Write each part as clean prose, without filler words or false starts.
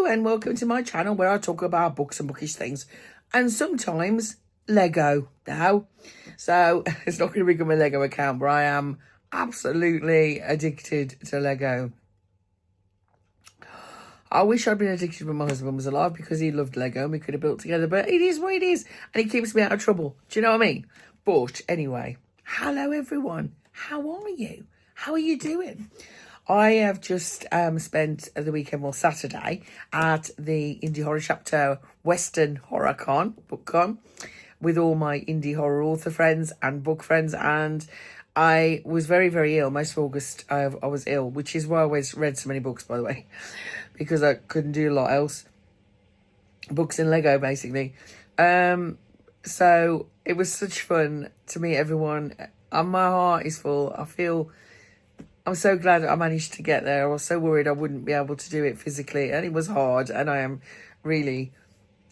and welcome to my channel where I talk about books and bookish things and sometimes Lego now. So it's not going to become a Lego account, but I am absolutely addicted to Lego. I wish I'd been addicted when my husband was alive because he loved Lego and we could have built together, but it is what it is and it keeps me out of trouble. Do you know what I mean? But anyway, hello everyone. How are you? How are you doing? I have just spent the weekend, well, Saturday, at the Indie Horror Chapter Western Horror Con, Book Con, with all my indie horror author friends and book friends, and I was very, very ill. Most of August, I was ill, which is why I always read so many books, by the way, because I couldn't do a lot else. Books and Lego, basically. So it was such fun to meet everyone, and my heart is full. I'm so glad I managed to get there. I was so worried I wouldn't be able to do it physically, and it was hard, and I am really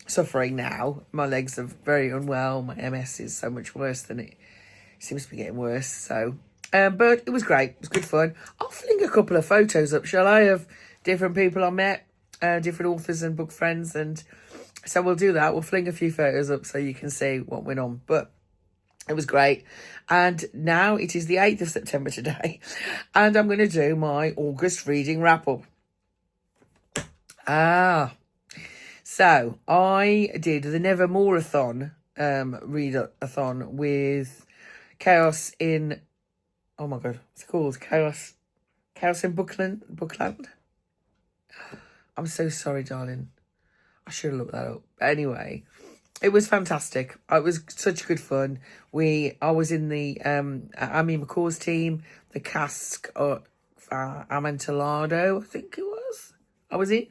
suffering now. My legs are very unwell. My MS is so much worse than it seems to be getting worse. So, but it was great. It was good fun. I'll fling a couple of photos up, shall I, of different people I met, different authors and book friends, and so we'll do that. We'll fling a few photos up so you can see what went on, but it was great. And now it is the 8th of September today. And I'm going to do my August reading wrap-up. So I did the Nevermoreathon read-a-thon with Chaos in... Oh my God, what's it called? Chaos in Bookland? I'm so sorry, darling. I should have looked that up. Anyway... It was fantastic. It was such good fun. I was in the Amy McCaw's team, the cask Amontillado, I think it was. I was in.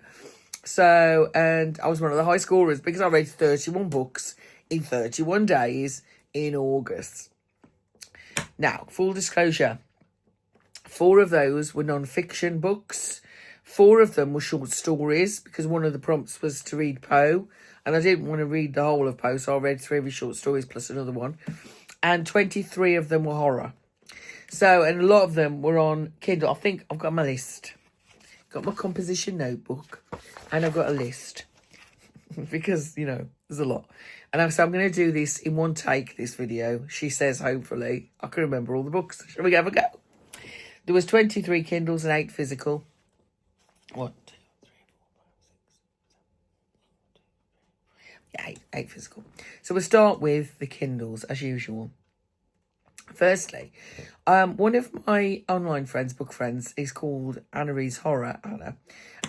So, and I was one of the high scorers because I read 31 books in 31 days in August. Now, full disclosure, 4 of those were non-fiction books. 4 of them were short stories because one of the prompts was to read Poe. And I didn't want to read the whole of Poe, so I read 3 of his short stories plus another one. And 23 of them were horror. So, and a lot of them were on Kindle. I think I've got my list. Got my composition notebook. And I've got a list. Because, you know, there's a lot. And so I'm going to do this in one take, this video. She says, hopefully, I can remember all the books. Shall we have a go? There was 23 Kindles and 8 physical. 1, 2, 3, 4, 5, 6, 7, 8 physical. So we'll start with the Kindles as usual. Firstly, one of my online friends, book friends, is called Anna-Rees Horror, Anna.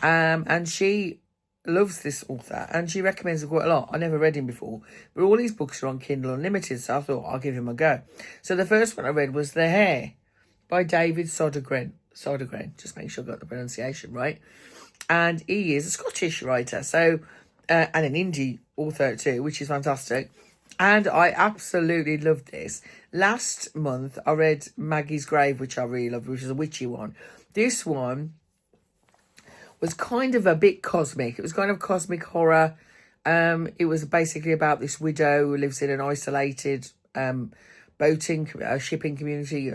And she loves this author and she recommends him quite a lot. I never read him before, but all his books are on Kindle Unlimited, so I thought I'll give him a go. So the first one I read was The Hair by David Sodergren, just make sure I got the pronunciation right. And he is a Scottish writer, so and an indie author too, which is fantastic. And I absolutely loved this. Last month, I read Maggie's Grave, which I really loved, which is a witchy one. This one was kind of a bit cosmic. It was kind of cosmic horror. It was basically about this widow who lives in an isolated shipping community,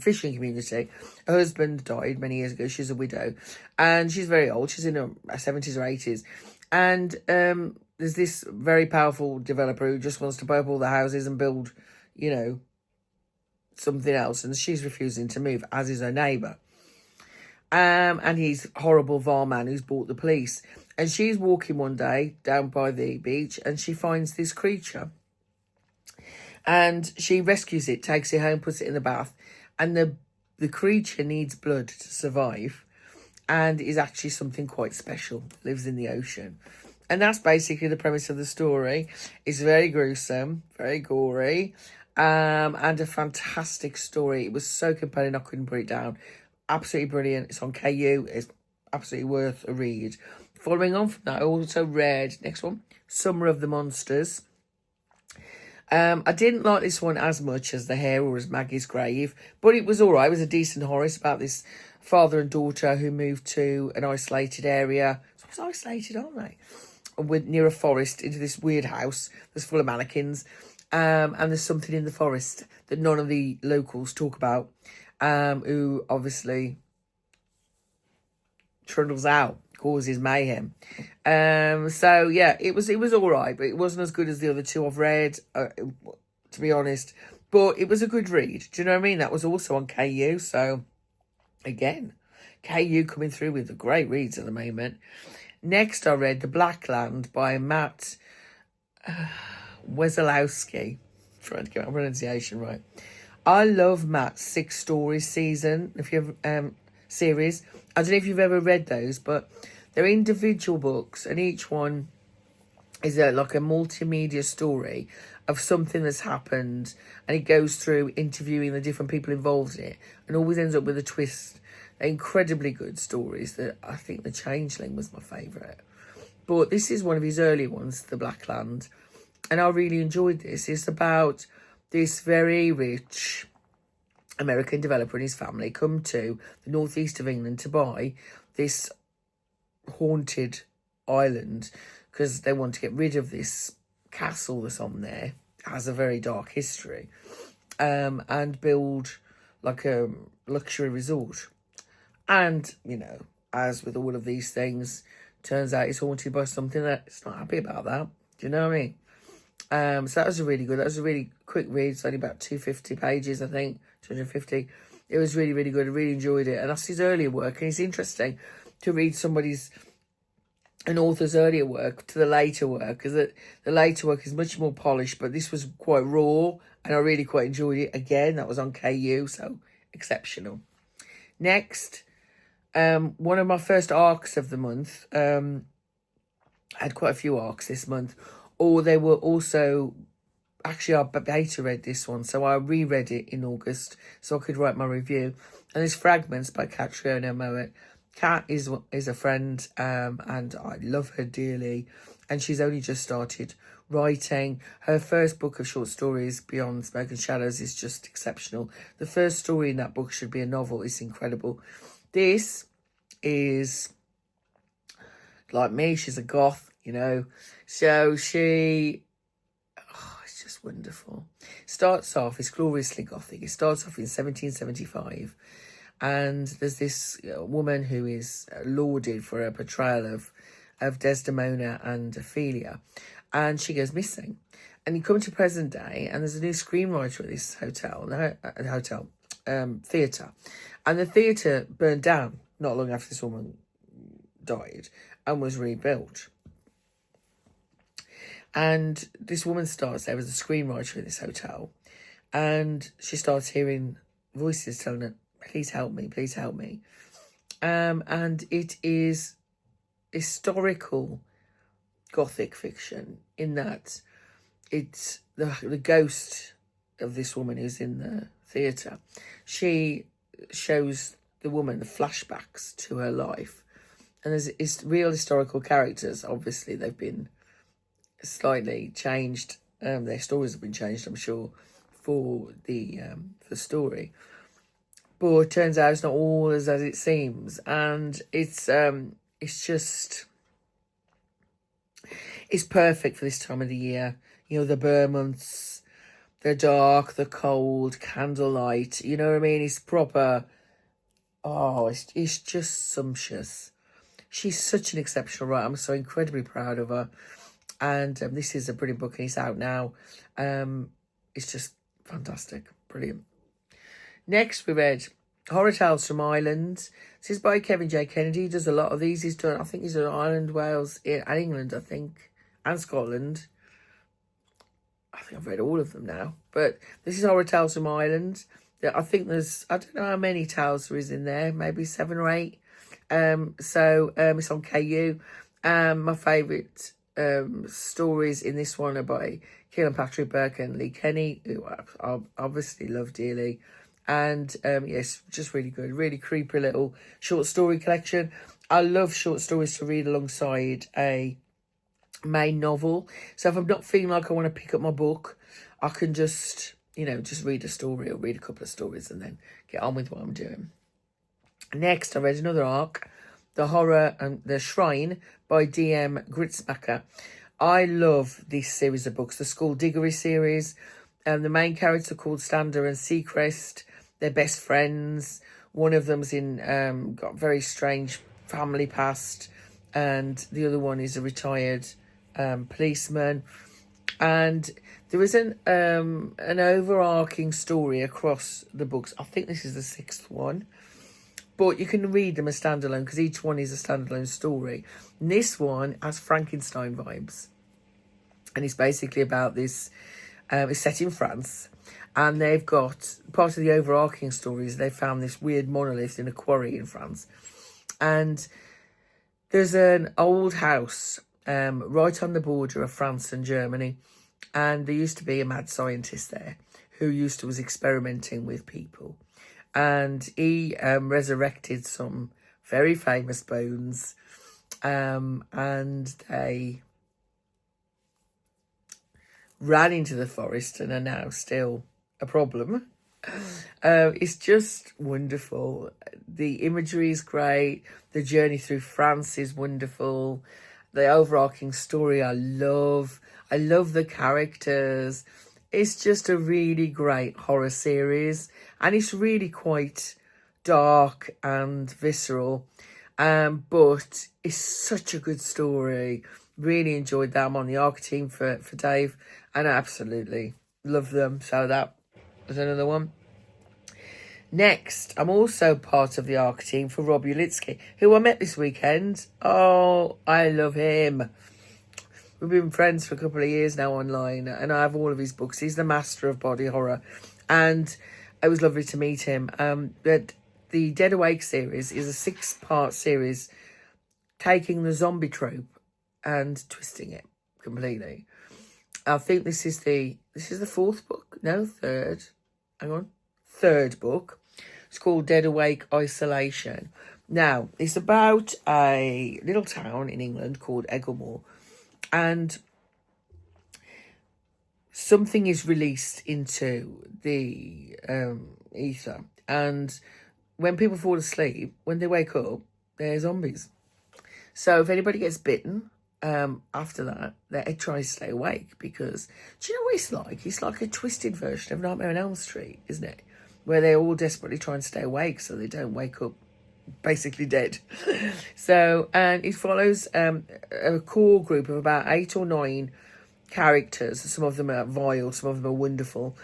fishing community. Her husband died many years ago. She's a widow and she's very old. She's in her 70s or 80s. And there's this very powerful developer who just wants to buy up all the houses and build, you know, something else. And she's refusing to move, as is her neighbour. And he's a horrible varman who's bought the police. And she's walking one day down by the beach and she finds this creature. And she rescues it, takes it home, puts it in the bath. And the creature needs blood to survive. And is actually something quite special. Lives in the ocean. And that's basically the premise of the story. It's very gruesome, very gory. And a fantastic story. It was so compelling I couldn't put it down. Absolutely brilliant. It's on KU. It's absolutely worth a read. Following on from that, I also read, next one, Summer of the Monsters. I didn't like this one as much as The Hair or as Maggie's Grave, but it was all right. It was a decent horror. It's about this father and daughter who moved to an isolated area. So it's isolated, aren't they? Near a forest, into this weird house that's full of mannequins. And there's something in the forest that none of the locals talk about, who obviously trundles out causes mayhem. So yeah, it was all right, but it wasn't as good as the other two I've read, to be honest. But it was a good read. Do you know what I mean? That was also on KU. So again, KU coming through with the great reads at the moment. Next, I read The Black Land by Matt Wesolowski. Trying to get my pronunciation right. I love Matt's 6 stories season. If you have series, I don't know if you've ever read those, but they're individual books, and each one is like a multimedia story of something that's happened, and it goes through interviewing the different people involved in it, and always ends up with a twist. They're incredibly good stories. That I think The Changeling was my favourite, but this is one of his early ones, The Black Land, and I really enjoyed this. It's about this very rich American developer and his family come to the northeast of England to buy this haunted island because they want to get rid of this castle that's on there. It has a very dark history, and build like a luxury resort. And, you know, as with all of these things, turns out it's haunted by something that it's not happy about that. Do you know what I mean? So that was that was a really quick read. It's only about 250 pages, I think, 250. It was really, really good. I really enjoyed it. And that's his earlier work. And it's interesting to read an author's earlier work to the later work, because the later work is much more polished, but this was quite raw, and I really quite enjoyed it. Again, that was on KU, so exceptional. Next, one of my first arcs of the month. I had quite a few arcs this month, or they were also, actually I beta read this one, so I reread it in August so I could write my review. And it's Fragments by Catriona Mowat. Kat is a friend, and I love her dearly, and she's only just started writing. Her first book of short stories, Beyond Smoke and Shadows, is just exceptional. The first story in that book should be a novel. It's incredible. This is, like me, she's a goth, you know, so it's just wonderful. Starts off, it's gloriously gothic. It starts off in 1775, and there's this woman who is lauded for her portrayal of Desdemona and Ophelia, and she goes missing. And you come to present day, and there's a new screenwriter at this theatre, and the theatre burned down not long after this woman died and was rebuilt. And this woman starts there as a screenwriter in this hotel, and she starts hearing voices telling her, please help me, please help me. And it is historical gothic fiction in that it's the ghost of this woman who's in the theatre. She shows the woman the flashbacks to her life, and there's real historical characters. Obviously, they've been slightly changed. Their stories have been changed, I'm sure, for the story. But it turns out it's not all as it seems, and it's perfect for this time of the year. You know, the Burr months, the dark, the cold, candlelight. You know what I mean? It's proper. Oh, it's just sumptuous. She's such an exceptional writer. I'm so incredibly proud of her. And this is a brilliant book, and it's out now. It's just fantastic. Brilliant. Next, we read Horror Tales from Ireland. This is by Kevin J. Kennedy. He does a lot of these. He's done Ireland, Wales, and England, I think, and Scotland. I think I've read all of them now. But this is Horror Tales from Ireland. I think I don't know how many tales there is in there, maybe 7 or 8. So it's on KU. My favourite stories in this one are by Keelan Patrick Burke and Lee Kenny, who I obviously love dearly. And yes, just really good, really creepy little short story collection. I love short stories to read alongside a main novel. So if I'm not feeling like I want to pick up my book, I can just read a story or read a couple of stories and then get on with what I'm doing. Next, I read another arc, The Horror and the Shrine by D.M. Gritzmacher. I love this series of books, the Skullduggery series. The main characters are called Stander and Seacrest. They're best friends. One of them's got very strange family past. and the other one is a retired policeman. And there is an overarching story across the books. I think this is the 6th one, but you can read them as standalone because each one is a standalone story. And this one has Frankenstein vibes, and it's basically about this. It's set in France, and they've got part of the overarching story is they found this weird monolith in a quarry in France, and there's an old house right on the border of France and Germany, and there used to be a mad scientist there who was experimenting with people, and he resurrected some very famous bones, and they ran into the forest and are now still a problem. It's just wonderful. The imagery is great. The journey through France is wonderful. The overarching story I love. I love the characters. It's just a really great horror series, and it's really quite dark and visceral, but it's such a good story. Really enjoyed that. I'm on the ARC team for Dave, and I absolutely love them. So that was another one. Next, I'm also part of the ARC team for Rob Ulitsky, who I met this weekend. Oh, I love him. We've been friends for a couple of years now online, and I have all of his books. He's the master of body horror, and it was lovely to meet him. But the Dead Awake series is a 6-part series taking the zombie trope and twisting it completely. I think this is the 4th book. No, 3rd. Hang on. 3rd book. It's called Dead Awake Isolation. Now, it's about a little town in England called Egglemore, and something is released into the ether, and when people fall asleep, when they wake up, they're zombies. So if anybody gets bitten, after that, they try to stay awake, because do you know what it's like? It's like a twisted version of Nightmare on Elm Street, isn't it? Where they're all desperately trying to stay awake so they don't wake up basically dead. So, and it follows a core group of about 8 or 9 characters. Some of them are vile, some of them are wonderful,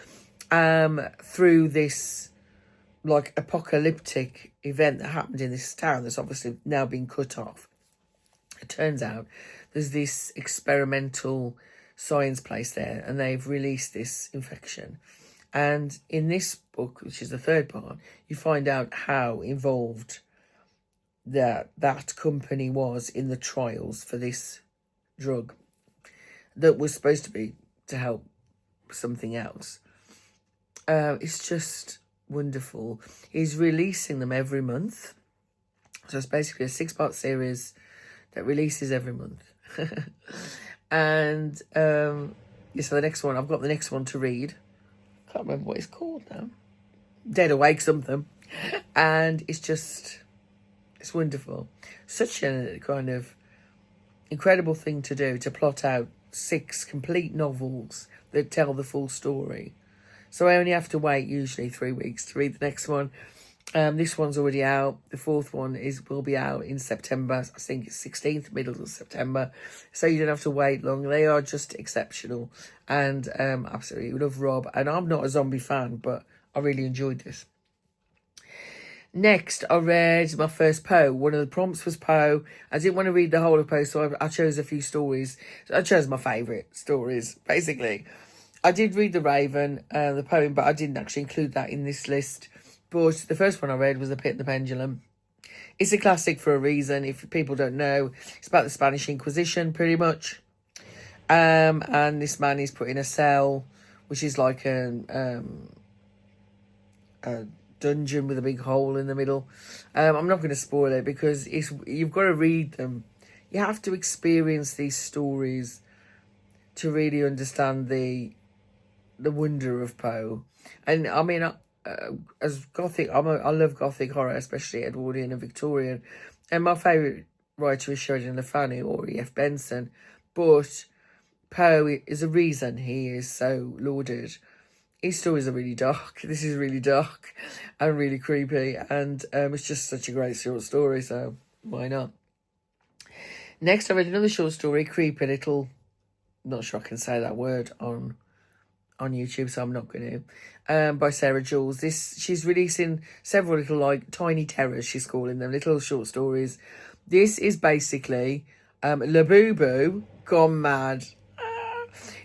through this like apocalyptic event that happened in this town that's obviously now been cut off. It turns out there's this experimental science place there, and they've released this infection. And in this book, which is the 3rd part, you find out how involved that company was in the trials for this drug that was supposed to be to help something else. It's just wonderful. He's releasing them every month. So it's basically a 6-part series that releases every month. And so the next one, I've got the next one to read. Can't remember what it's called now. Dead Awake something. And it's wonderful. Such a kind of incredible thing to do, to plot out 6 complete novels that tell the full story. So I only have to wait usually 3 weeks to read the next one. This one's already out. The 4th one will be out in September. I think it's 16th, middle of September. So you don't have to wait long. They are just exceptional. And absolutely love Rob. And I'm not a zombie fan, but I really enjoyed this. Next, I read my first Poe. One of the prompts was Poe. I didn't want to read the whole of Poe, so I chose a few stories. So I chose my favourite stories, basically. I did read The Raven, the poem, but I didn't actually include that in this list. But the first one I read was The Pit and the Pendulum. It's a classic for a reason. If people don't know, it's about the Spanish Inquisition, pretty much. And this man is put in a cell, which is like a dungeon with a big hole in the middle. I'm not going to spoil it because you've got to read them. You have to experience these stories to really understand the wonder of Poe. And I mean, as Gothic, I love Gothic horror, especially Edwardian and Victorian. And my favourite writer is Sheridan Le Fanu or E.F. Benson. But Poe is a reason he is so lauded. His stories are really dark. This is really dark and really creepy. And it's just such a great short story, so why not? Next, I read another short story, Creepy Little, not sure I can say that word on YouTube, so I'm not going to, by Sarah Jules. She's releasing several little, like, tiny terrors, she's calling them, little short stories. This is basically Labubu gone mad.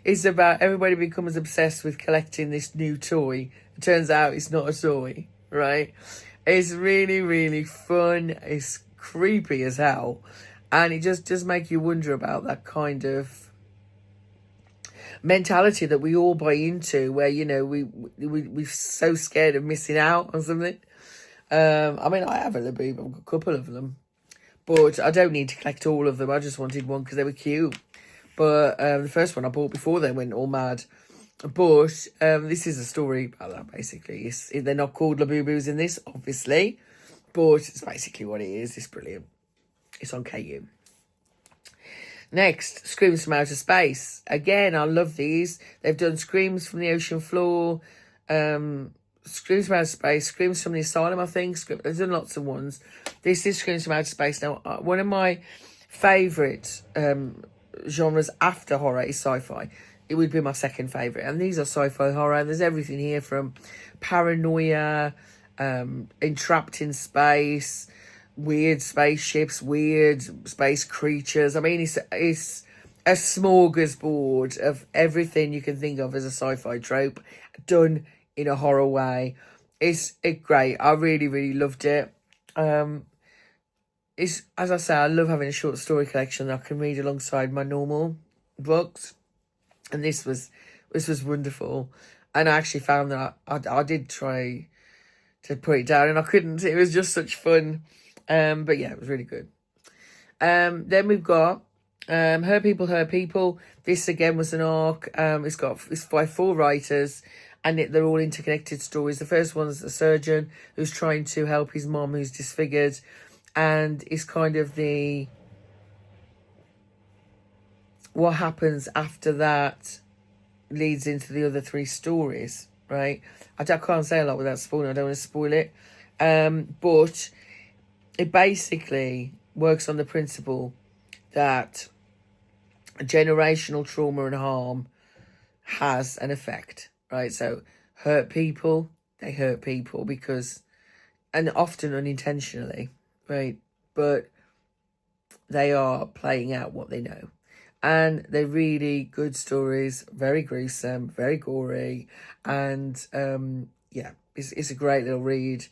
It's about everybody becomes obsessed with collecting this new toy. It turns out it's not a toy, right? It's really, really fun. It's creepy as hell. And it just does make you wonder about that kind of mentality that we all buy into, where, you know, we're so scared of missing out on something. I mean, I have a Labubu, I've got a couple of them, but I don't need to collect all of them. I just wanted one because they were cute. But the first one I bought before they went all mad. But this is a story about that, basically. They're not called Labubus in this, obviously, but it's basically what it is. It's brilliant. It's on KU. Next, Screams from Outer Space. Again, I love these. They've done Screams from the Ocean Floor, Screams from Outer Space, Screams from the Asylum, I think. They've done lots of ones. This is Screams from Outer Space. Now, one of my favourite genres after horror is sci-fi. It would be my second favourite. And these are sci-fi horror. There's everything here from paranoia, entrapped in space, weird spaceships, weird space creatures. I mean, it's a smorgasbord of everything you can think of as a sci-fi trope done in a horror way. It's great. I really, really loved it. It's, as I say, I love having a short story collection that I can read alongside my normal books. And this was wonderful. And I actually found that I did try to put it down and I couldn't. It was just such fun. But yeah, it was really good. Then we've got Her People, Her People. This again was an arc. It's by 4 writers, and they're all interconnected stories. The first one's a surgeon who's trying to help his mom who's disfigured, and it's kind of what happens after that leads into the other 3 stories, right? I can't say a lot without spoiling. I don't want to spoil it. But it basically works on the principle that generational trauma and harm has an effect, right? So hurt people, they hurt people because, and often unintentionally, right? But they are playing out what they know. And they're really good stories, very gruesome, very gory. And yeah, it's a great little read.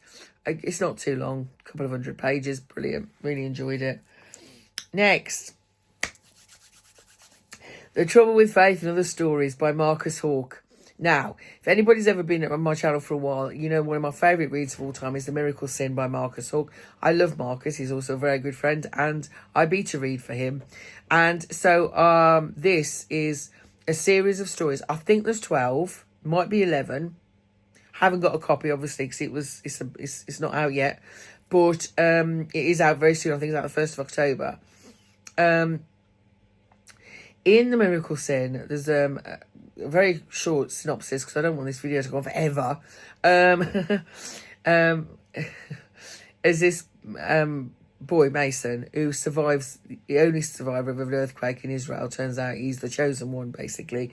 It's not too long, a couple of 100 pages. Brilliant. Really enjoyed it. Next, The Trouble with Faith and Other Stories by Marcus Hawke. Now, if anybody's ever been on my channel for a while, you know one of my favourite reads of all time is The Miracle Sin by Marcus Hawke. I love Marcus. He's also a very good friend, and I beta read for him. And so this is a series of stories. I think there's 12, might be 11. Haven't got a copy, obviously, because it's not out yet. But it is out very soon. I think it's out the 1st of October. In The Miracle Sin, there's a very short synopsis, because I don't want this video to go on forever. Is this boy, Mason, who survives, the only survivor of an earthquake in Israel. Turns out he's the chosen one, basically.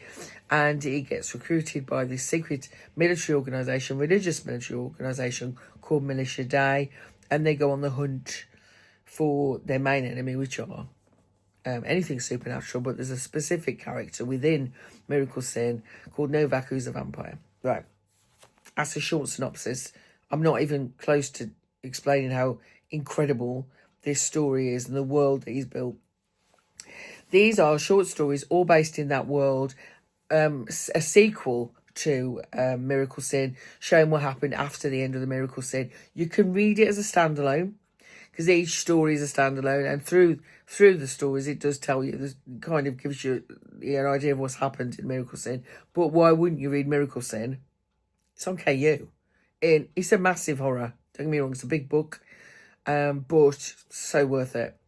And he gets recruited by this secret military organisation, religious military organisation called Militia Day. And they go on the hunt for their main enemy, which are anything supernatural, but there's a specific character within Miracle Sin called Novak, who's a vampire. Right. That's a short synopsis. I'm not even close to explaining how incredible this story is and the world that he's built. These are short stories, all based in that world. A sequel to Miracle Sin, showing what happened after the end of the Miracle Sin. You can read it as a standalone, because each story is a standalone, and through the stories it does tell you, this kind of gives you an idea of what's happened in Miracle Sin. But why wouldn't you read Miracle Sin? It's on KU. It's a massive horror. Don't get me wrong, it's a big book, but so worth it.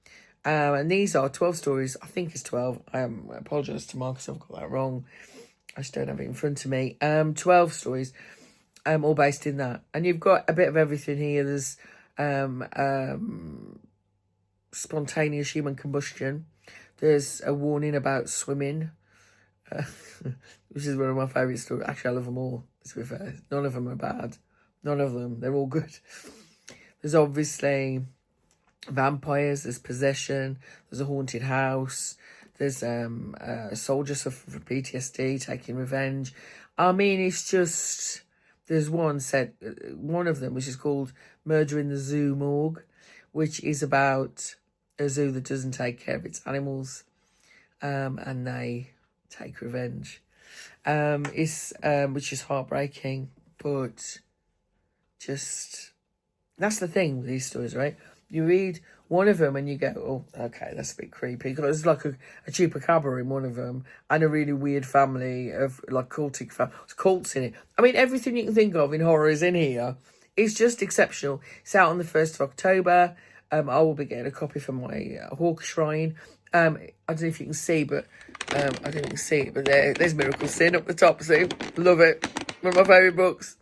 And these are 12 stories. I think it's 12. I apologise to Marcus, I've got that wrong. I just don't have it in front of me. 12 stories, all based in that. And you've got a bit of everything here. There's spontaneous human combustion. There's a warning about swimming, which is one of my favourite stories. Actually, I love them all, to be fair. None of them are bad. None of them. They're all good. There's obviously vampires. There's possession. There's a haunted house. There's a soldier suffering from PTSD, taking revenge. I mean, it's just... There's one of them, which is called Murder in the Zoo Morgue, which is about a zoo that doesn't take care of its animals, and they take revenge. Which is heartbreaking, but just... That's the thing with these stories, right? You read one of them and you go, oh, okay, that's a bit creepy. Because there's like a chupacabra in one of them and a really weird family of like cultic cults in it. I mean, everything you can think of in horror is in here. It's just exceptional. It's out on the 1st of October. I will be getting a copy for my Hawk Shrine. I don't know if you can see, but I don't know if you can see it, but there's Miracle Sin up the top, see? Love it. One of my favourite books.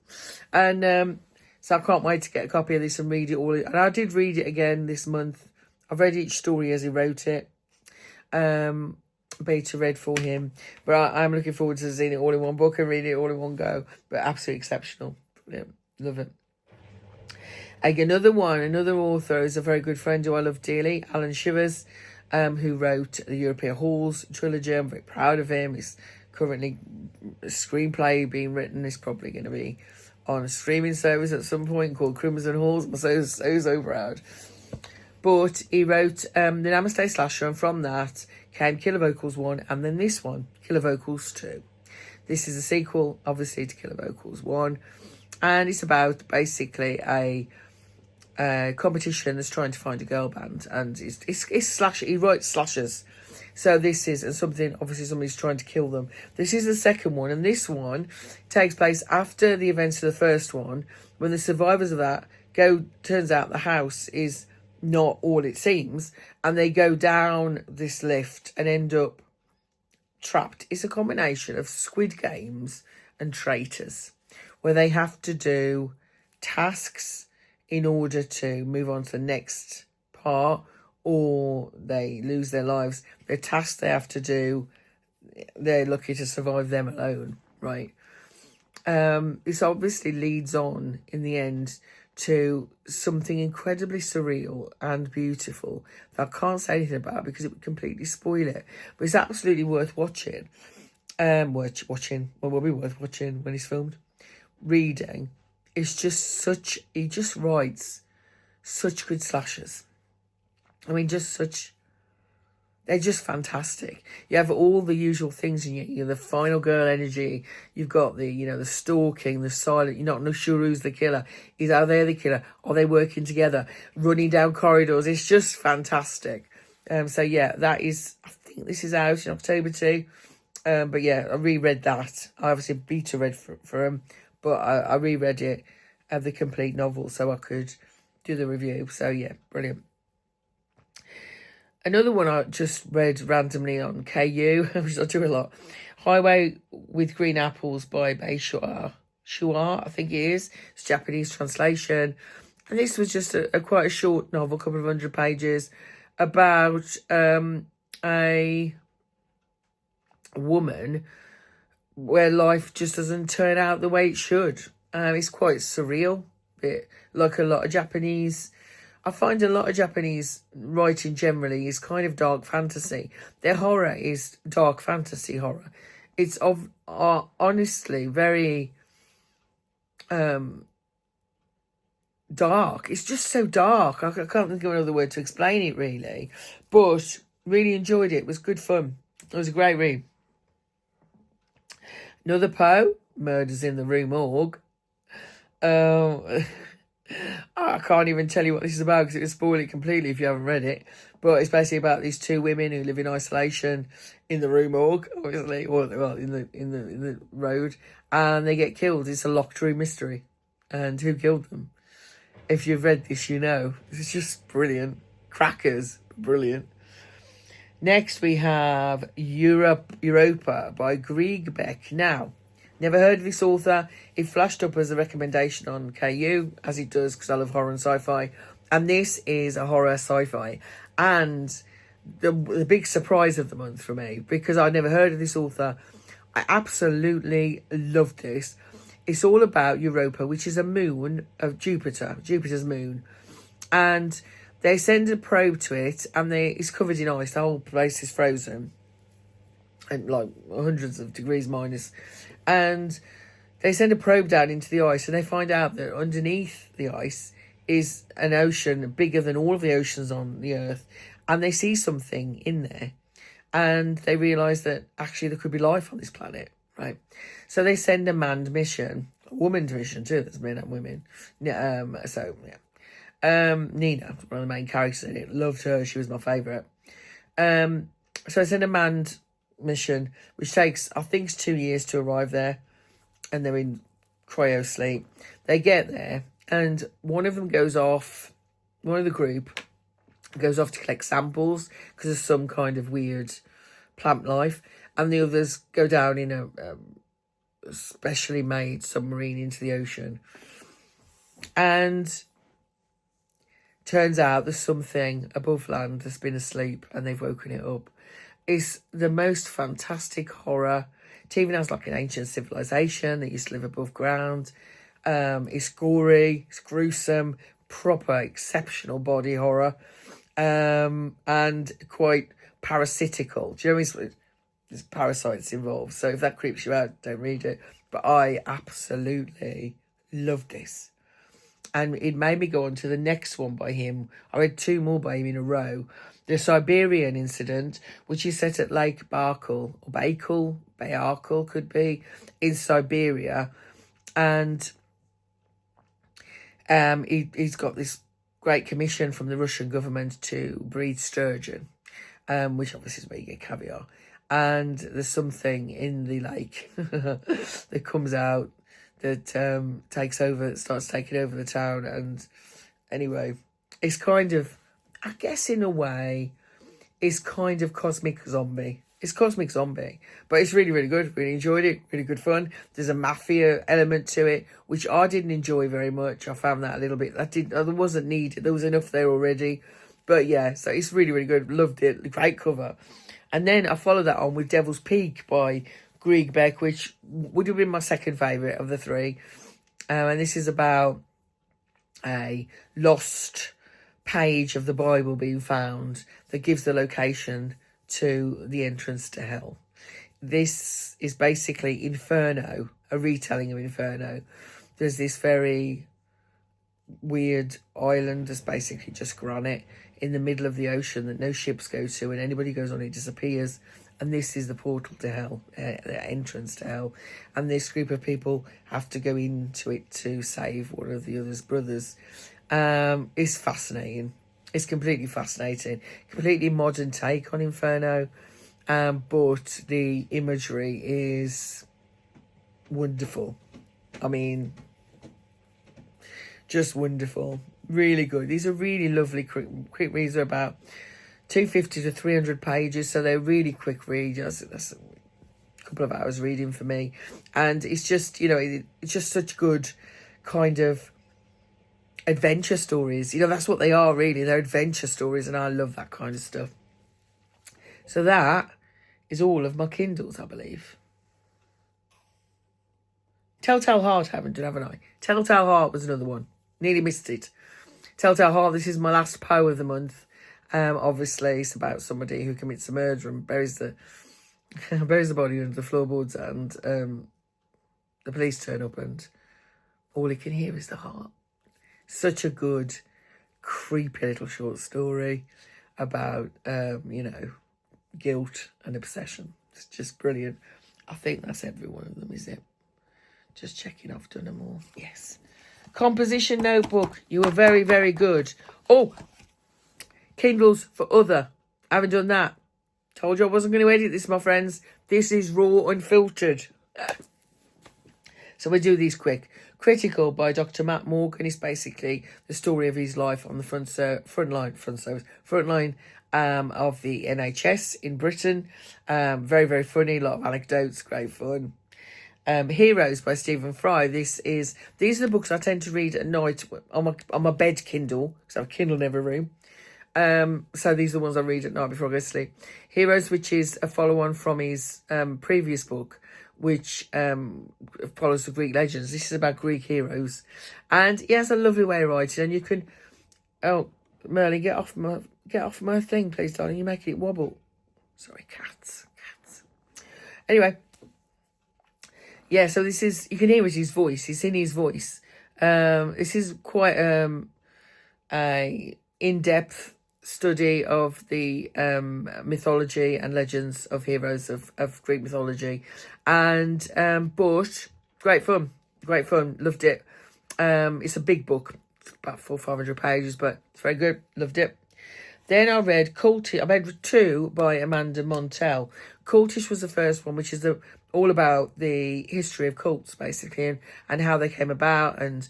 And so I can't wait to get a copy of this and read it all. And I did read it again this month. I've read each story as he wrote it. Beta read for him. But I'm looking forward to seeing it all in one book and reading it all in one go. But absolutely exceptional. Brilliant. Love it. Another author is a very good friend who I love dearly, Alan Shivers, who wrote the European Halls trilogy. I'm very proud of him. He's currently a screenplay being written. It's probably going to be on a streaming service at some point called Crimson Halls. I'm so proud. But he wrote the Namaste Slasher, and from that came Killer Vocals 1, and then this one, Killer Vocals 2. This is a sequel, obviously, to Killer Vocals 1, and it's about basically a competition that's trying to find a girl band, and it's slasher. He writes slashers. So this is, and obviously somebody's trying to kill them. This is the second one, and this one takes place after the events of the first one, when the survivors of that turns out the house is not all it seems, and they go down this lift and end up trapped. It's a combination of Squid Games and Traitors, where they have to do tasks in order to move on to the next part, or they lose their lives. The tasks they have to do, they're lucky to survive them alone, right? This obviously leads on, in the end, to something incredibly surreal and beautiful that I can't say anything about because it would completely spoil it. But it's absolutely worth watching. Watching. Well, will be worth watching when it's filmed. Reading. It's just he just writes such good slashers. I mean, they're just fantastic. You have all the usual things in you. The final girl energy. You've got the stalking, the silent. You're not sure who's the killer. Are they the killer? Are they working together? Running down corridors. It's just fantastic. So yeah, I think this is out in October too. But yeah, I reread that. I obviously beta read for him, but I reread it, the complete novel, so I could do the review. So yeah, brilliant. Another one I just read randomly on KU, which I do a lot. Highway with Green Apples by Bei Shua, I think it is. It's Japanese translation. And this was just quite a short novel, couple of 100 pages, about a woman where life just doesn't turn out the way it should. It's quite surreal, bit like a lot of Japanese. I find a lot of Japanese writing generally is kind of dark fantasy. Their horror is dark fantasy horror. It's honestly very dark. It's just so dark. I can't think of another word to explain it really. But really enjoyed it. It was good fun. It was a great read. Another Poe, Murders in the Rue Morgue. I can't even tell you what this is about because it would spoil it completely if you haven't read it. But it's basically about these two women who live in isolation in the Rue Morgue, obviously, or well, in the road, and they get killed. It's a locked room mystery, and who killed them? If you've read this, you know. It's just brilliant. Crackers, brilliant. Next we have Europa by Grieg Beck. Now, never heard of this author. It flashed up as a recommendation on KU, as it does because I love horror and sci-fi. And this is a horror sci-fi. And the big surprise of the month for me, because I never heard of this author. I absolutely loved this. It's all about Europa, which is a moon of Jupiter, Jupiter's moon. And they send a probe to it, and it's covered in ice. The whole place is frozen, and like hundreds of degrees minus. And they send a probe down into the ice, and they find out that underneath the ice is an ocean bigger than all of the oceans on the Earth. And they see something in there. And they realise that actually there could be life on this planet, right? So they send a manned mission, a woman's mission too, there's men and women. Nina, one of the main characters in it, loved her, she was my favourite. So I send a manned mission, which takes, I think, 2 years to arrive there. And they're in cryo sleep. They get there, and one of them goes off, one of the group goes off to collect samples because of some kind of weird plant life, and the others go down in a specially made submarine into the ocean. And turns out there's something above land that's been asleep, and they've woken it up. It's the most fantastic horror. It even has like an ancient civilization that used to live above ground. It's gory, it's gruesome, proper exceptional body horror. And quite parasitical. Do you know what I mean? There's parasites involved. So if that creeps you out, don't read it. But I absolutely loved this. And it made me go on to the next one by him. I read 2 more by him in a row. The Siberian Incident, which is set at Lake Baikal, or Baikal could be, in Siberia. And he's got this great commission from the Russian government to breed sturgeon, which obviously is where you get caviar. And there's something in the lake that comes out that starts taking over the town. And anyway, it's kind of, I guess in a way, it's kind of Cosmic Zombie. It's Cosmic Zombie, but it's really, really good. Really enjoyed it. Really good fun. There's a mafia element to it, which I didn't enjoy very much. I found that a little bit, there wasn't needed. There was enough there already. But yeah, so it's really, really good. Loved it. Great cover. And then I followed that on with Devil's Peak by Grieg Beck, which would have been my second favourite of the 3. And this is about a lost page of the Bible being found that gives the location to the entrance to hell. This is basically Inferno, a retelling of Inferno. There's this very weird island that's basically just granite in the middle of the ocean that no ships go to, and anybody goes on it disappears. And this is the portal to hell, the entrance to hell. And this group of people have to go into it to save one of the other's brothers. It's fascinating. It's completely fascinating. Completely modern take on Inferno. But the imagery is wonderful. I mean, just wonderful. Really good. These are really lovely quick reads. They're about 250 to 300 pages, so they're really quick reads. That's a couple of hours reading for me. And it's just, it's just such good kind of adventure stories. That's what they are, really. They're adventure stories, and I love that kind of stuff. So that is all of my Kindles, I believe. Telltale Heart haven't I? Telltale Heart was another one. Nearly missed it. Telltale Heart, this is my last Poe of the month. Obviously, it's about somebody who commits a murder and buries the body under the floorboards, and the police turn up, and all he can hear is the heart. Such a good, creepy little short story about, guilt and obsession. It's just brilliant. I think that's every one of them, is it? Just checking I've done them all. Yes. Composition Notebook. You were very, very good. Oh, Kindles for other. I haven't done that. Told you I wasn't going to edit this, my friends. This is raw, unfiltered. So we'll do these quick. Critical by Dr. Matt Morgan is basically the story of his life on the front line of the NHS in Britain. Very, very funny. A lot of anecdotes. Great fun. Heroes by Stephen Fry. These are the books I tend to read at night on my bed Kindle, because I have a Kindle in every room. So these are the ones I read at night before I go to sleep. Heroes, which is a follow-on from his previous book, which follows the Greek legends. This is about Greek heroes. And he has a lovely way of writing. And you can... Oh, Merlin, get off my thing, please, darling. You're making it wobble. Sorry, cats. Anyway. Yeah, so this is... You can hear it, his voice. It's in his voice. This is quite a in-depth study of the mythology and legends of heroes of Greek mythology, and but great fun, loved it. It's a big book, about 400-500 pages, but it's very good, loved it. Then I read Cultish. I read 2 by Amanda Montell. Cultish was the first one, which is all about the history of cults, basically, and how they came about, and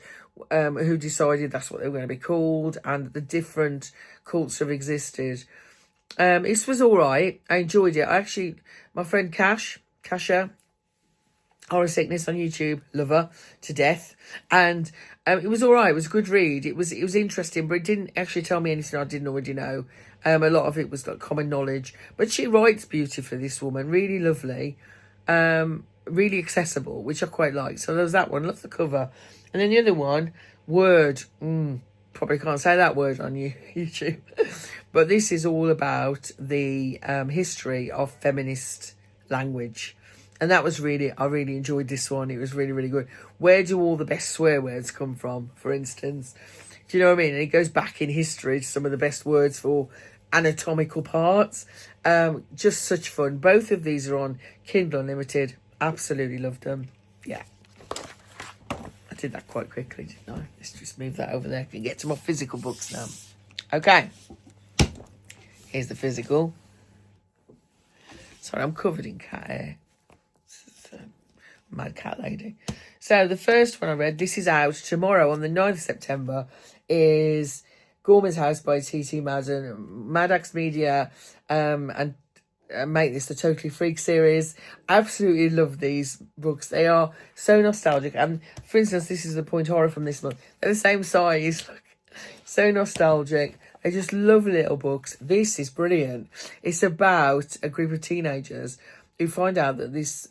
who decided that's what they were going to be called, and the different cults have existed. This was all right. I enjoyed it. My friend Kasha, Horror Sickness on YouTube, love her to death, and it was all right. It was a good read. It was interesting, but it didn't actually tell me anything I didn't already know. A lot of it was like common knowledge, but she writes beautifully. This woman, really lovely, really accessible, which I quite like. So there was that one. Love the cover. And then the other one, Word. Probably can't say that word on YouTube. But this is all about the history of feminist language. And that was I really enjoyed this one. It was really, really good. Where do all the best swear words come from, for instance? Do you know what I mean? And it goes back in history to some of the best words for anatomical parts. Just such fun. Both of these are on Kindle Unlimited. Absolutely loved them. Yeah. I did that quite quickly, didn't I? Let's just move that over there. I can get to my physical books now. Okay. Here's the physical. Sorry, I'm covered in cat hair. Mad cat lady. So the first one I read, this is out tomorrow on the 9th of September, is Gorman's House by T.T. Madden, Maddox Media, and make this the Totally Freak series. Absolutely love these books. They are so nostalgic. And for instance, this is the Point Horror from this month. They're the same size. Look, so nostalgic. They're just lovely little books. This is brilliant. It's about a group of teenagers who find out that this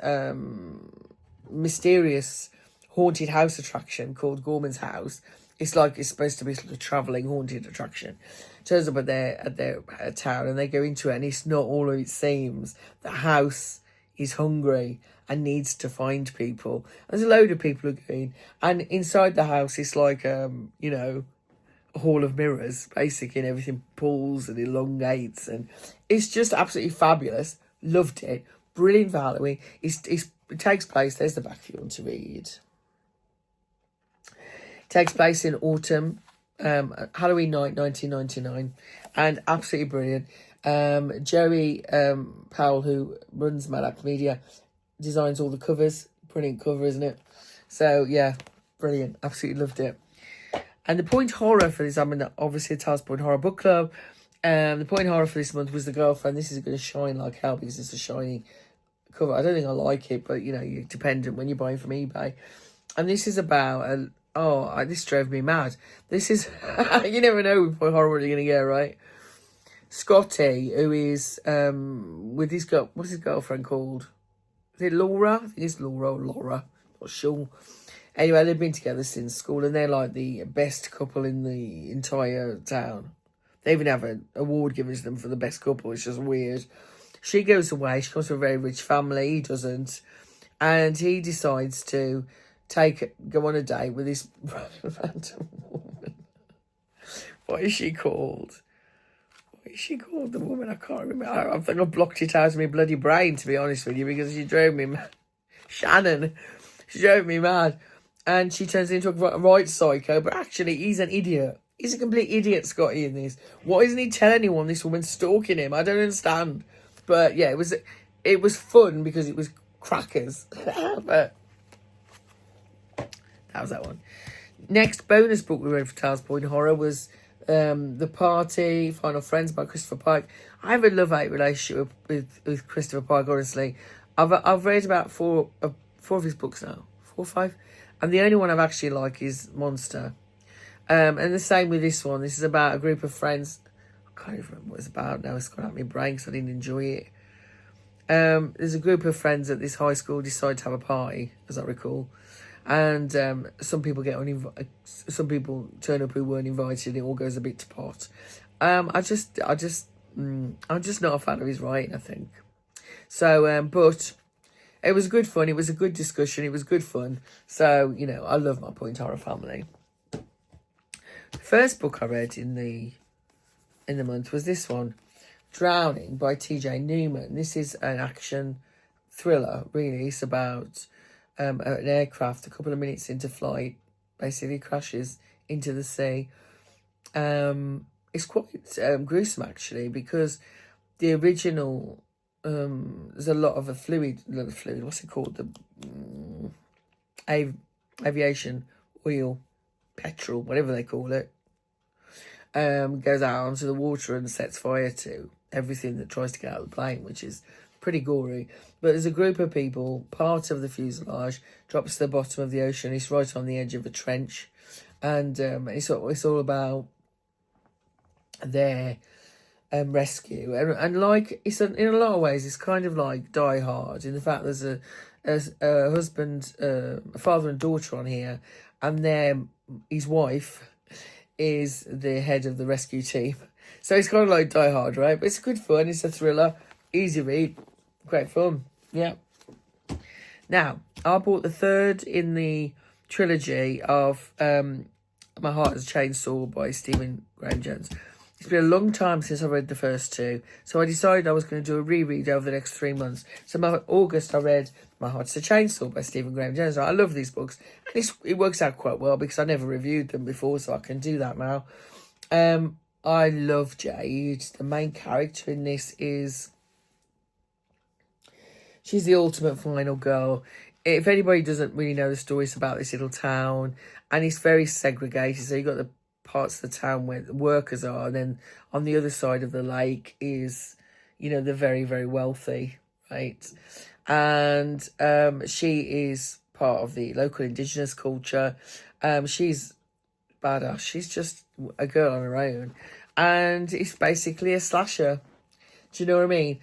mysterious haunted house attraction called Gorman's House, it's supposed to be like a travelling haunted attraction, turns up at their town, and they go into it, and it's not all it seems. The house is hungry and needs to find people. There's a load of people who are going, and inside the house it's like a hall of mirrors, basically, and everything pulls and elongates, and it's just absolutely fabulous. Loved it. Brilliant for Halloween. It takes place, there's the back if you want to read. It takes place in autumn, Halloween night 1999, and absolutely brilliant. Joey Powell, who runs Maddox Media, designs all the covers. Brilliant cover, isn't it? So yeah, brilliant. Absolutely loved it. And the point horror for this, obviously a Taz Point Horror book club. The point horror for this month was The Girlfriend. This is going to shine like hell because it's a shiny cover. I don't think I like it, but you're dependent when you're buying from eBay. And this is about this drove me mad. This is you never know with point horror what you're going to get, right? Scotty, who is with his what's his girlfriend called? Is it Laura? I think it's Laura or Laura. Not sure. Anyway, they've been together since school, and they're like the best couple in the entire town. They even have an award given to them for the best couple. It's just weird. She goes away. She comes from a very rich family. He doesn't. And he decides to go on a date with this random woman. What is she called? What is she called, the woman? I can't remember. I think I blocked it out of my bloody brain, to be honest with you, because she drove me mad. Shannon. She drove me mad. And she turns into a right psycho, but actually he's an idiot. He's a complete idiot, Scotty, in this. Why doesn't he tell anyone this woman's stalking him? I don't understand. But yeah, it was fun because it was crackers. But that was that one. Next bonus book we read for Tales Point Horror was The Party, Final Friends by Christopher Pike. I have a love-hate relationship with Christopher Pike, honestly. I've read about four of his books now. 4 or 5. And the only one I've actually liked is Monster. And the same with this one. This is about a group of friends. I can't even remember what it's about now. It's gone out of my brain because I didn't enjoy it. There's a group of friends at this high school decide to have a party, as I recall, and some people some people turn up who weren't invited. It all goes a bit to pot. I'm just not a fan of his writing, I think. So, but it was good fun. It was a good discussion. It was good fun. So, I love My Point Horror Family. The first book I read in the month was this one, Drowning by T.J. Newman. This is an action thriller, really. It's about an aircraft a couple of minutes into flight basically crashes into the sea. It's quite gruesome, actually, because the original, there's a lot of a fluid, what's it called? The aviation oil, petrol, whatever they call it, goes out onto the water and sets fire to everything that tries to get out of the plane, which is pretty gory. But there's a group of people, part of the fuselage drops to the bottom of the ocean. It's right on the edge of a trench, and it's all about their rescue, and like it's in a lot of ways it's kind of like Die Hard, in the fact there's a husband, a father and daughter on here, and his wife is the head of the rescue team. So it's kind of like Die Hard, right? But it's good fun. It's a thriller, easy read, great fun. Yeah. Now, I bought the third in the trilogy of My Heart is a Chainsaw by Stephen Graham Jones. It's been a long time since I read the first two, so I decided I was going to do a reread over the next 3 months. So in August I read My Heart's a Chainsaw by Stephen Graham Jones. I love these books, and it works out quite well because I never reviewed them before, so I can do that now. I love Jade. The main character in this she's the ultimate final girl. If anybody doesn't really know the story, it's about this little town, and it's very segregated. So you've got the parts of the town where the workers are, and then on the other side of the lake is, the very, very wealthy, right? And she is part of the local indigenous culture. She's badass. She's just a girl on her own, and it's basically a slasher. Do you know what I mean?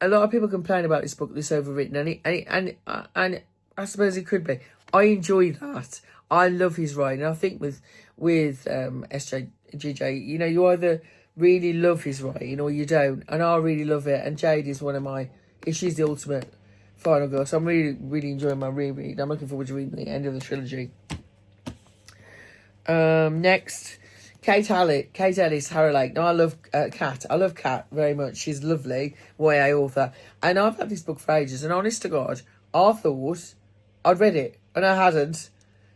A lot of people complain about this book that's overwritten, and I suppose it could be. I enjoy that. I love his writing. I think with SJGJ, you either really love his writing or you don't, and I really love it. And Jade is she's the ultimate final girl. So I'm really, really enjoying my reread. I'm looking forward to reading the end of the trilogy. Next, Kate Ellis, Harrow Lake. Now, I love Kat. I love Kat very much. She's lovely, YA author. And I've had this book for ages, and honest to God, I thought I'd read it, and I hadn't.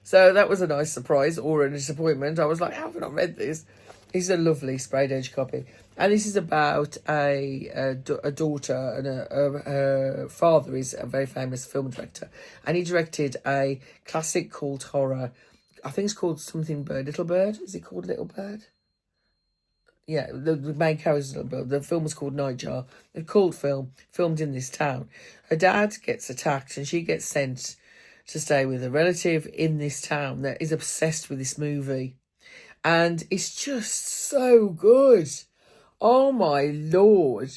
So that was a nice surprise or a disappointment. I was like, how have I not read this? It's a lovely sprayed edge copy. And this is about a daughter, and her father is a very famous film director. And he directed a classic cult horror. I think it's called something Bird. Little Bird? Is it called Little Bird? Yeah, the main character is Little Bird. The film was called Nightjar. A cult film filmed in this town. Her dad gets attacked, and she gets sent to stay with a relative in this town that is obsessed with this movie. And it's just so good. Oh my Lord.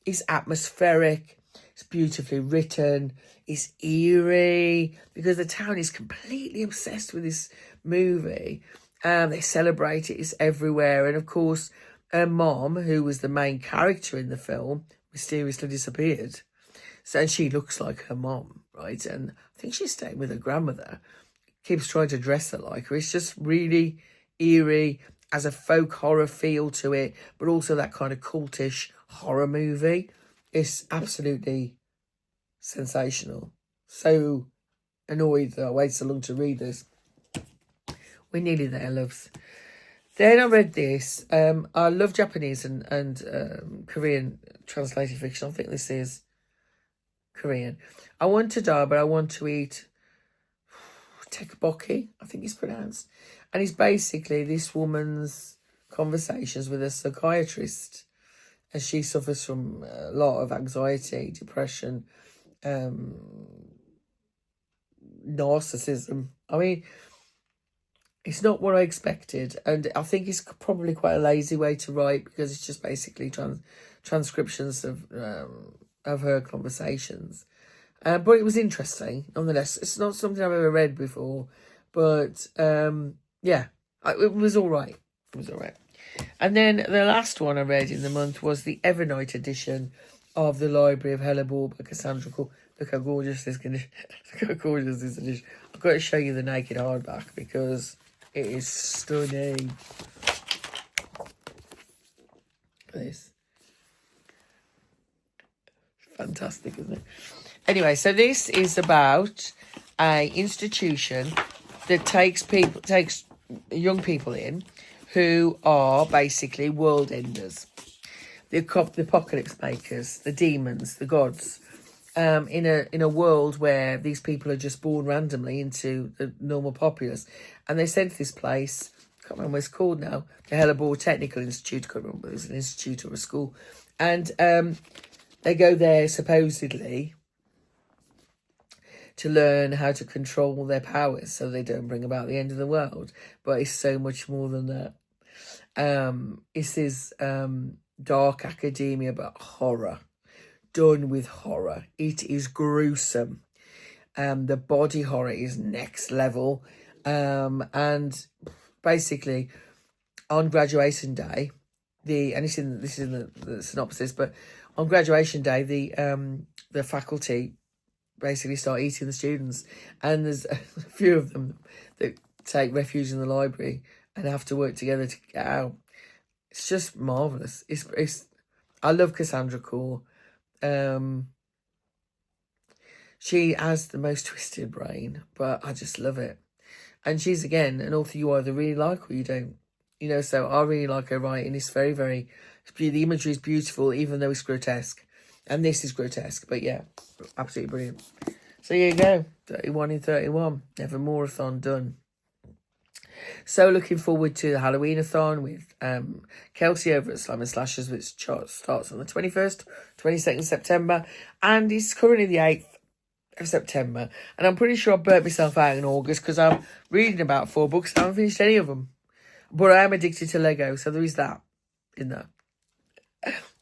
It's atmospheric. It's beautifully written. It's eerie because the town is completely obsessed with this movie. They celebrate it. It's everywhere. And of course, her mom, who was the main character in the film, mysteriously disappeared. So she looks like her mom, right? And I think she's staying with her grandmother. Keeps trying to dress her like her. It's just really eerie, has a folk horror feel to it, but also that kind of cultish horror movie. It's absolutely sensational. So annoyed that I waited so long to read this. We're nearly there, loves. Then I read this. I love Japanese and Korean translated fiction. I think this is Korean. I want to die, but I want to eat tteokbokki, I think it's pronounced. And it's basically this woman's conversations with a psychiatrist, as she suffers from a lot of anxiety, depression, narcissism. I mean, It's not what I expected, and I think it's probably quite a lazy way to write, because it's just basically transcriptions of her conversations. But it was interesting, nonetheless. It's not something I've ever read before, but yeah, it was all right. It was all right. And then the last one I read in the month was the Evernight edition of the Library of Hellebore by Cassandra Cole. Look how gorgeous this condition. Look how gorgeous this edition. I've got to show you the naked hardback because it is stunning. Look at this. Fantastic, isn't it? Anyway, so this is about a institution that takes young people in who are basically world enders, the apocalypse makers, the demons, the gods, in a world where these people are just born randomly into the normal populace, and they sent to this place. I can't remember what it's called now. The Hellebore Technical Institute. I can't remember whether it was an institute or a school, and they go there supposedly to learn how to control their powers so they don't bring about the end of the world. But it's so much more than that. It's this dark academia, but horror, done with horror. It is gruesome. The body horror is next level. And basically, on graduation day, this is in the synopsis, but on graduation day, the faculty basically start eating the students, and there's a few of them that take refuge in the library and have to work together to get out. It's just marvellous. I love Cassandra Cole. She has the most twisted brain, but I just love it. And she's, again, an author you either really like or you don't. You know, so I really like her writing. It's very, very... The imagery is beautiful, even though it's grotesque. And this is grotesque, but yeah, absolutely brilliant. So here you go, 31 in 31, Nevermoreathon done. So looking forward to the Halloween-a-thon with Kelsey over at Slime and Slashers, which starts on the 21st, 22nd September, and it's currently the 8th of September. And I'm pretty sure I burnt myself out in August because I'm reading about 4 books. I haven't finished any of them. But I am addicted to Lego, so there is that in there.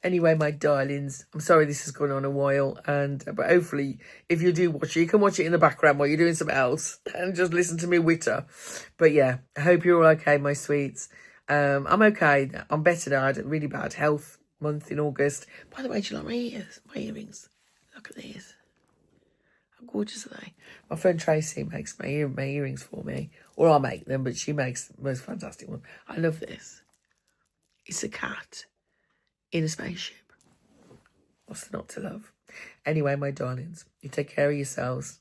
Anyway, my darlings, I'm sorry this has gone on a while, but hopefully, if you do watch it, you can watch it in the background while you're doing something else and just listen to me witter. But yeah, I hope you're all okay, my sweets. I'm okay. I'm better now. I had a really bad health month in August. By the way, do you like my ears? My earrings? Look at these. How gorgeous are they? My friend Tracy makes my earrings for me. Or I make them, but she makes the most fantastic ones. I love this. It's a cat in a spaceship. What's not to love? Anyway, my darlings, you take care of yourselves.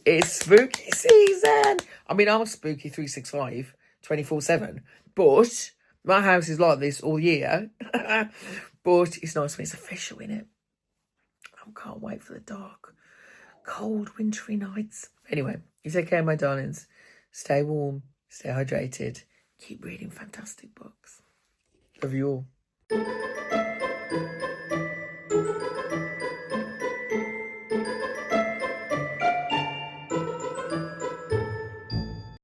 It's spooky season. I mean, I'm spooky 365, 24/7, but my house is like this all year. But it's nice when it's official, innit? I can't wait for the dark, cold, wintry nights. Anyway, you take care, my darlings. Stay warm, stay hydrated, keep reading fantastic books. Love you all.